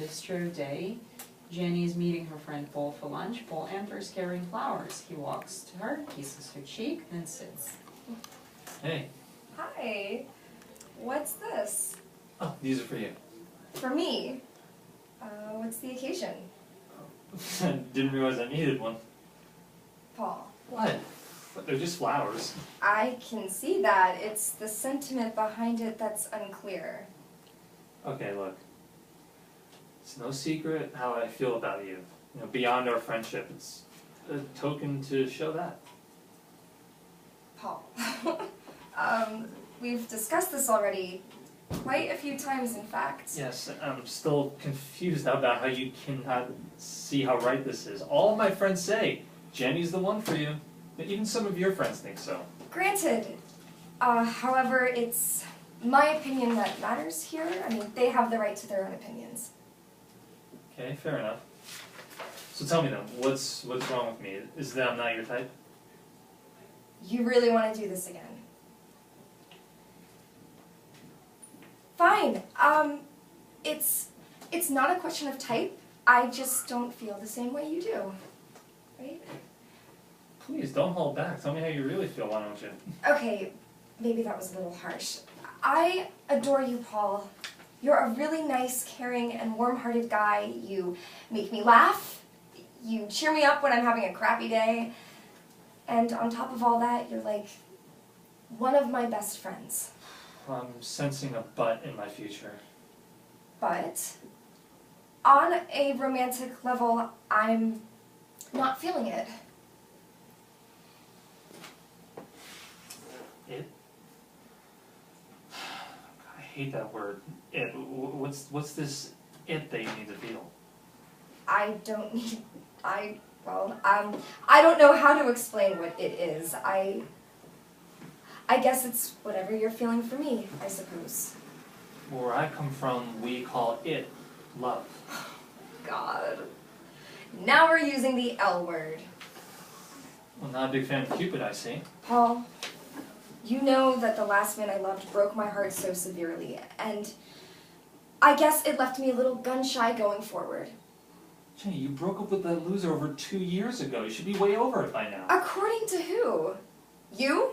bistro day. Jenny is meeting her friend Paul for lunch. Paul enters carrying flowers. He walks to her, kisses her cheek, then sits. Hey. Hi. What's this? Oh, these are for you. For me? What's the occasion? Didn't realize I needed one. Paul. What? They're just flowers. I can see that. It's the sentiment behind it that's unclear. Okay, look. It's no secret how I feel about you. You know, beyond our friendship, it's a token to show that. Paul. We've discussed this already quite a few times, in fact. Yes, I'm still confused about how you cannot see how right this is. All of my friends say, Jenny's the one for you. Even some of your friends think so. Granted. However, it's my opinion that matters here. I mean, they have the right to their own opinions. Okay, fair enough. So tell me then, what's wrong with me? Is it that I'm not your type? You really want to do this again? Fine. It's not a question of type. I just don't feel the same way you do. Right? Please, don't hold back. Tell me how you really feel, why don't you? Okay, maybe that was a little harsh. I adore you, Paul. You're a really nice, caring, and warm-hearted guy. You make me laugh. You cheer me up when I'm having a crappy day. And on top of all that, you're like one of my best friends. I'm sensing a but in my future. But on a romantic level, I'm not feeling it. It? I hate that word. It. What's this it that you need to feel? I don't need, I don't know how to explain what it is. I guess it's whatever you're feeling for me, I suppose. Where I come from, we call it love. God. Now we're using the L word. Well, not a big fan of Cupid, I see. Paul, you know that the last man I loved broke my heart so severely, and I guess it left me a little gun-shy going forward. Jenny, you broke up with that loser over 2 years ago. You should be way over it by now. According to who? You?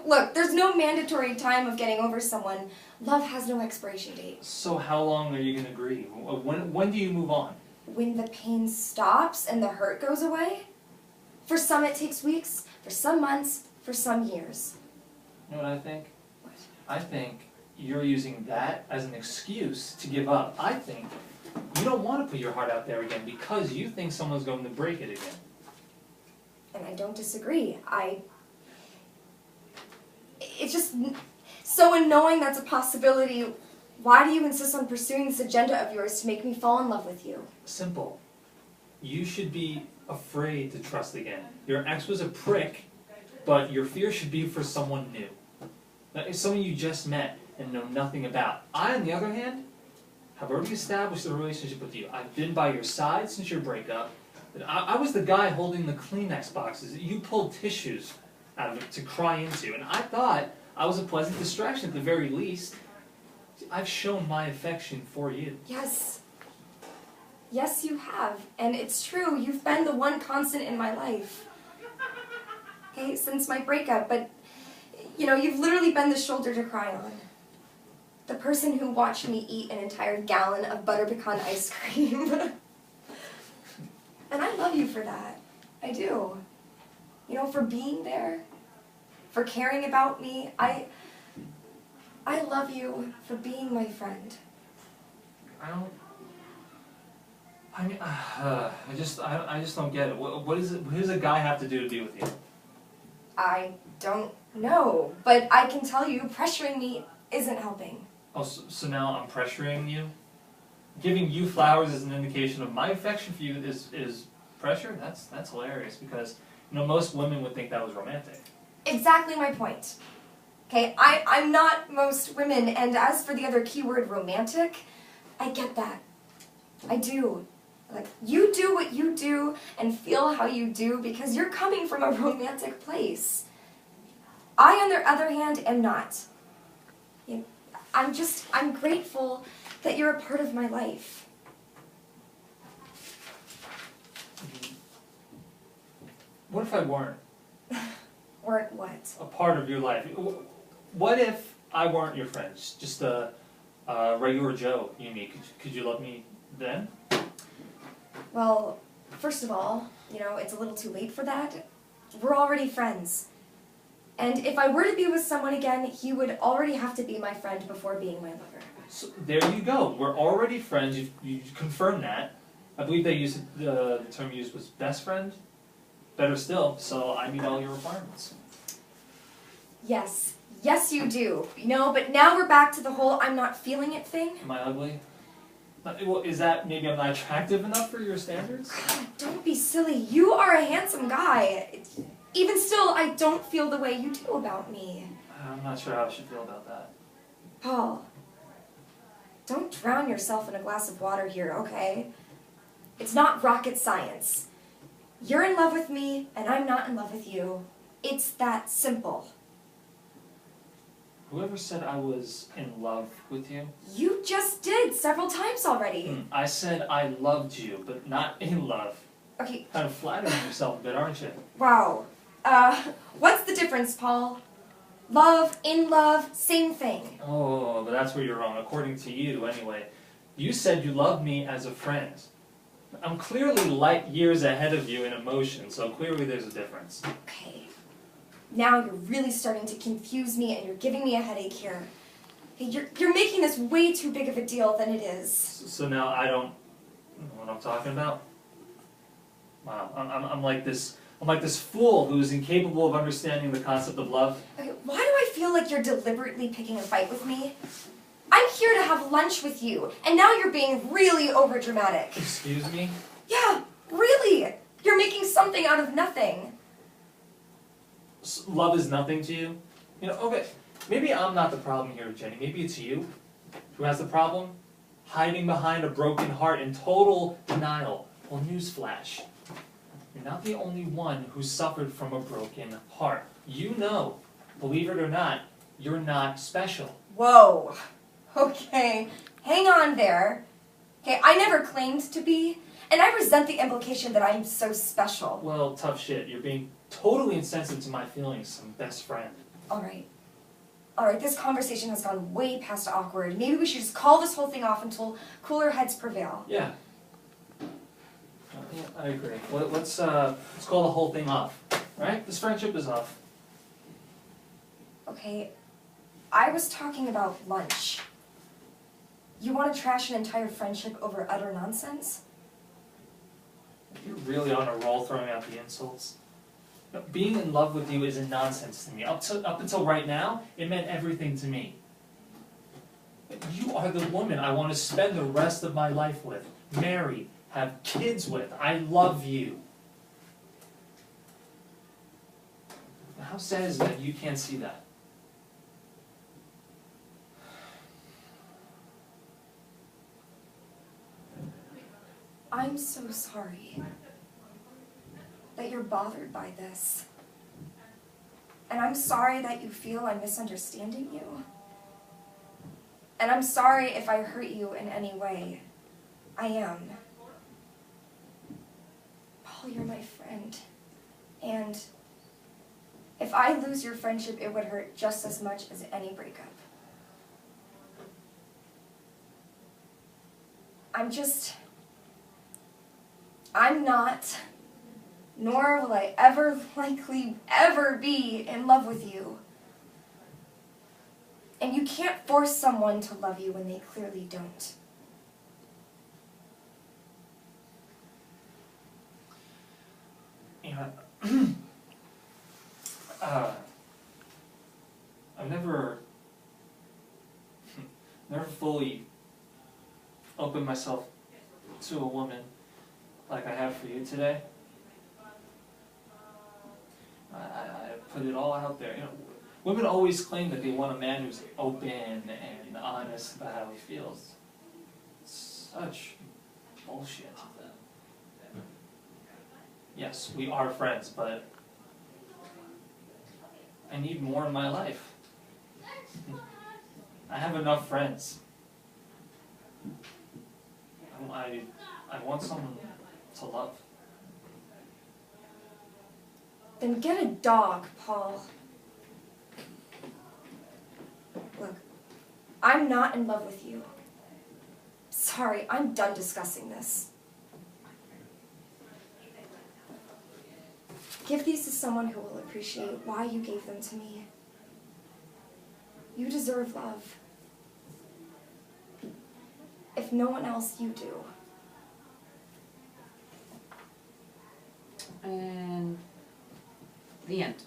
Look, there's no mandatory time of getting over someone. Love has no expiration date. So how long are you going to grieve? When do you move on? When the pain stops and the hurt goes away? For some it takes weeks, for some months, for some years. You know what I think? What? I think you're using that as an excuse to give up. I think you don't want to put your heart out there again because you think someone's going to break it again. And I don't disagree. It's just so annoying that's a possibility. Why do you insist on pursuing this agenda of yours to make me fall in love with you? Simple. You should be afraid to trust again. Your ex was a prick, but your fear should be for someone new. It's someone you just met and know nothing about. I, on the other hand, have already established a relationship with you. I've been by your side since your breakup. I was the guy holding the Kleenex boxes. You pulled tissues out of it to cry into, and I thought I was a pleasant distraction at the very least. I've shown my affection for you. Yes. Yes, you have. And it's true, you've been the one constant in my life. Okay, since my breakup, but, you know, you've literally been the shoulder to cry on. The person who watched me eat an entire gallon of butter pecan ice cream. And I love you for that. I do. You know, for being there, for caring about me. I love you for being my friend. I just don't get it. What does a guy have to do to be with you? I don't know, but I can tell you pressuring me isn't helping. Oh, so now I'm pressuring you? Giving you flowers is an indication of my affection for you is pressure? That's hilarious because, you know, most women would think that was romantic. Exactly my point. Okay, I'm not most women, and as for the other keyword, romantic, I get that. I do. Like, you do what you do and feel how you do because you're coming from a romantic place. I, on the other hand, am not. You know, I'm grateful that you're a part of my life. What if I weren't Or what? a part of your life? What if I weren't your friend? Just a regular Joe, you mean? Could you love me then? Well, first of all, you know, it's a little too late for that. We're already friends. And if I were to be with someone again, he would already have to be my friend before being my lover. So there you go. We're already friends. You confirmed that. I believe they used the term used was best friend. Better still. So I meet all your requirements. Yes. Yes, you do. You know, but now we're back to the whole I'm not feeling it thing. Am I ugly? Well, is that maybe I'm not attractive enough for your standards? God, don't be silly. You are a handsome guy. Even still, I don't feel the way you do about me. I'm not sure how I should feel about that. Paul, don't drown yourself in a glass of water here, okay? It's not rocket science. You're in love with me, and I'm not in love with you. It's that simple. Whoever said I was in love with you? You just did several times already. I said I loved you, but not in love. Okay, Kind of flattering yourself a bit, aren't you? wow. What's the difference, Paul? Love, in love, same thing. Oh, but that's where you're wrong, according to you, anyway. You said you loved me as a friend. I'm clearly light years ahead of you in emotion, so clearly there's a difference. Okay. Now you're really starting to confuse me and you're giving me a headache here. Okay, you're making this way too big of a deal than it is. So now I don't know what I'm talking about? Wow, I'm like this fool who is incapable of understanding the concept of love. Okay, why do I feel like you're deliberately picking a fight with me? I'm here to have lunch with you, and now you're being really overdramatic. Excuse me? Yeah, really. You're making something out of nothing. Love is nothing to you? You know, okay, maybe I'm not the problem here, Jenny. Maybe it's you who has the problem. Hiding behind a broken heart in total denial. Well, newsflash. You're not the only one who suffered from a broken heart. You know, believe it or not, you're not special. Whoa. Okay, hang on there. Okay, I never claimed to be, and I resent the implication that I'm so special. Well, tough shit. You're being totally insensitive to my feelings, my best friend. Alright, this conversation has gone way past awkward. Maybe we should just call this whole thing off until cooler heads prevail. Yeah. Yeah, I agree. Let's call the whole thing off. Right? This friendship is off. Okay, I was talking about lunch. You want to trash an entire friendship over utter nonsense? You're really on a roll throwing out the insults. No, being in love with you isn't nonsense to me. Up until right now, it meant everything to me. You are the woman I want to spend the rest of my life with, marry, have kids with. I love you. How sad is it that you can't see that? I'm so sorry that you're bothered by this. And I'm sorry that you feel I'm misunderstanding you. And I'm sorry if I hurt you in any way. I am. Paul, you're my friend. And if I lose your friendship, it would hurt just as much as any breakup. I'm not, nor will I ever likely ever be in love with you. And you can't force someone to love you when they clearly don't. You know, I've never fully opened myself to a woman like I have for you today. I put it all out there. You know, women always claim that they want a man who's open and honest about how he feels. It's such bullshit. Yes, we are friends, but I need more in my life. I have enough friends. I want someone to love. Then get a dog, Paul. Look, I'm not in love with you. Sorry, I'm done discussing this. Give these to someone who will appreciate why you gave them to me. You deserve love. If no one else, you do. And the end.